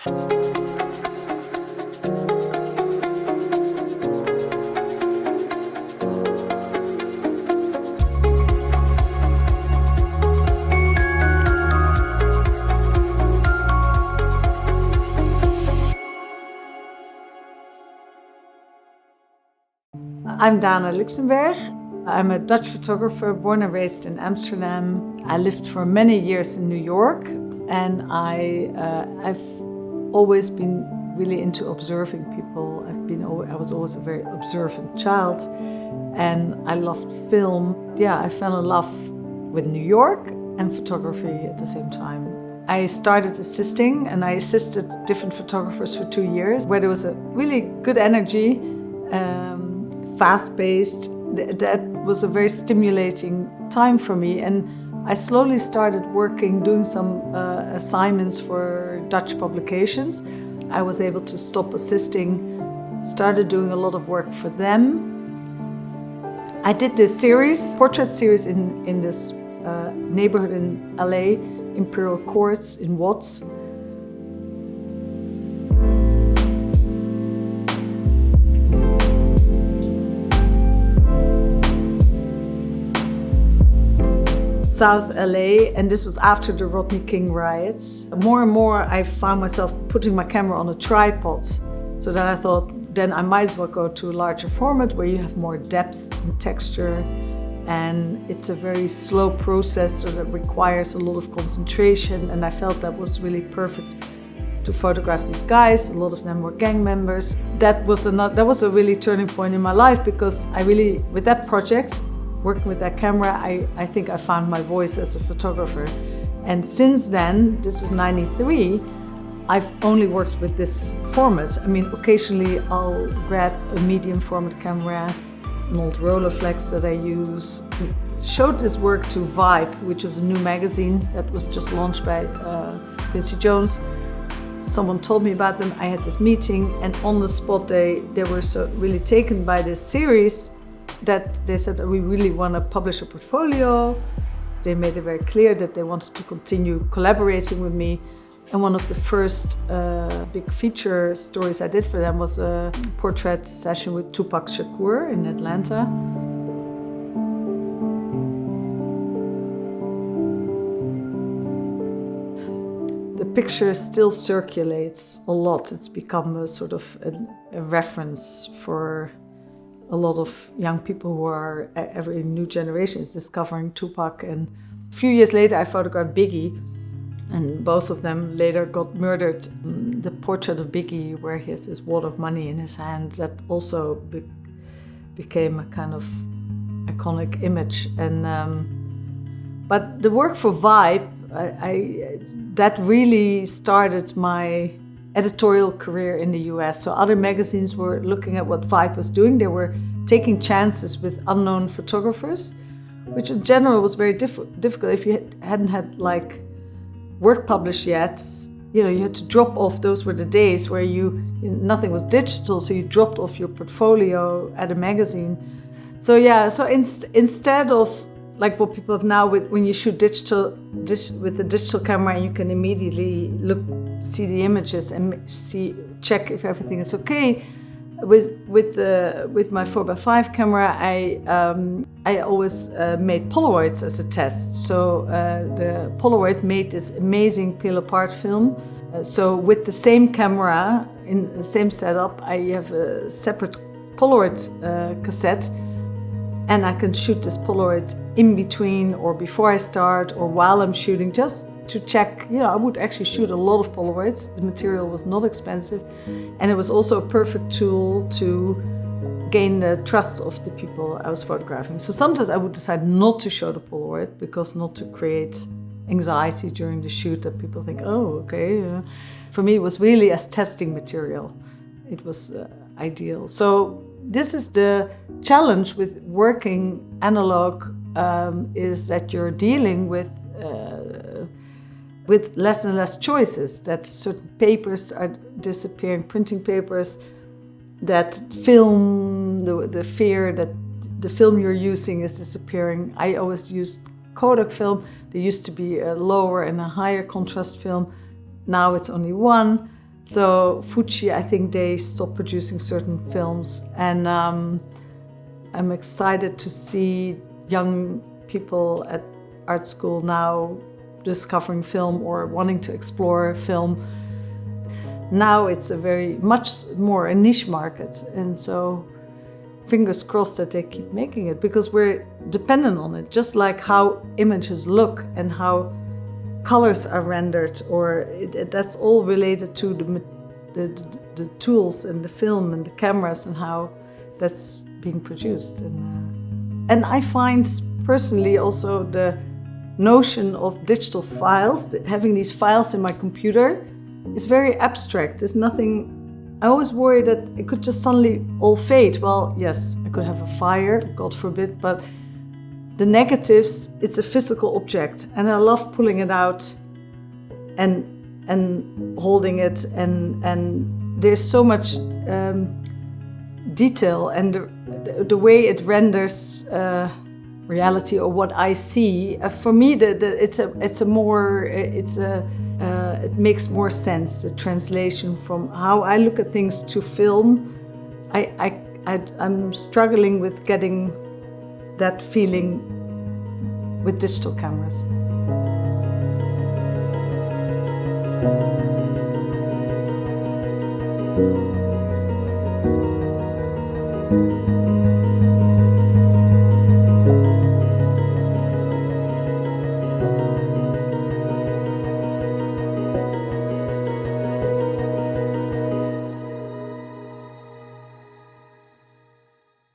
I'm Dana Lixenberg. I'm a Dutch photographer born and raised in Amsterdam. I lived for many years in New York, and I've always been really into observing people. I was always a very observant child, and I loved film. Yeah, I fell in love with New York and photography at the same time. I started assisting, and I assisted different photographers for 2 years, where there was a really good energy, fast-paced. That was a very stimulating time for me, and I slowly started working, doing some assignments for Dutch publications. I was able to stop assisting, started doing a lot of work for them. I did this series, portrait series in this neighborhood in LA, Imperial Courts in Watts. South LA, and this was after the Rodney King riots. More and more I found myself putting my camera on a tripod, so that I thought then I might as well go to a larger format where you have more depth and texture, and it's a very slow process, so that requires a lot of concentration, and I felt that was really perfect to photograph these guys. A lot of them were gang members. That was a really turning point in my life, because with that project, working with that camera, I think I found my voice as a photographer. And since then, this was '93, I've only worked with this format. I mean, occasionally I'll grab a medium format camera, an old Rolleiflex that I use. Showed this work to Vibe, which was a new magazine that was just launched by Quincy Jones. Someone told me about them, I had this meeting, and on the spot they were so really taken by this series that they said, we really want to publish a portfolio. They made it very clear that they wanted to continue collaborating with me. And one of the first big feature stories I did for them was a portrait session with Tupac Shakur in Atlanta. The picture still circulates a lot. It's become a sort of a reference for a lot of young people who are, every new generation is discovering Tupac. And a few years later I photographed Biggie, and both of them later got murdered. The portrait of Biggie, where he has this wad of money in his hand, that also became a kind of iconic image. And but the work for Vibe, that really started my editorial career in the US. So other magazines were looking at what Vibe was doing. They were taking chances with unknown photographers, which in general was very difficult. If you hadn't had like work published yet, you had to drop off. Those were the days where nothing was digital, so you dropped off your portfolio at a magazine. So instead of like what people have now, when you shoot with a digital camera, you can immediately see the images and check if everything is okay. With my 4x5 camera, I always made Polaroids as a test. So the Polaroid made this amazing peel apart film. So with the same camera in the same setup, I have a separate Polaroid cassette. And I can shoot this Polaroid in between or before I start or while I'm shooting, just to check. I would actually shoot a lot of Polaroids. The material was not expensive. And it was also a perfect tool to gain the trust of the people I was photographing. So sometimes I would decide not to show the Polaroid, because not to create anxiety during the shoot that people think, oh, okay. For me, it was really as testing material. It was ideal. So this is the challenge with working analog, is that you're dealing with less and less choices, that certain papers are disappearing, printing papers, that film, the fear that the film you're using is disappearing. I always used Kodak film. There used to be a lower and a higher contrast film. Now it's only one. So Fuji, I think they stopped producing certain films, and I'm excited to see young people at art school now discovering film or wanting to explore film. Now it's a very much more a niche market, and so fingers crossed that they keep making it, because we're dependent on it, just like how images look and how colors are rendered, or that's all related to the tools and the film and the cameras and how that's being produced. And I find personally also the notion of digital files, having these files in my computer, is very abstract. There's nothing. I always worry that it could just suddenly all fade. Well, yes, I could have a fire, God forbid, but the negatives, it's a physical object, and I love pulling it out and holding it, and there's so much detail, and the way it renders reality or what I see. For me, it makes more sense, the translation from how I look at things to film. I'm struggling with getting that feeling with digital cameras.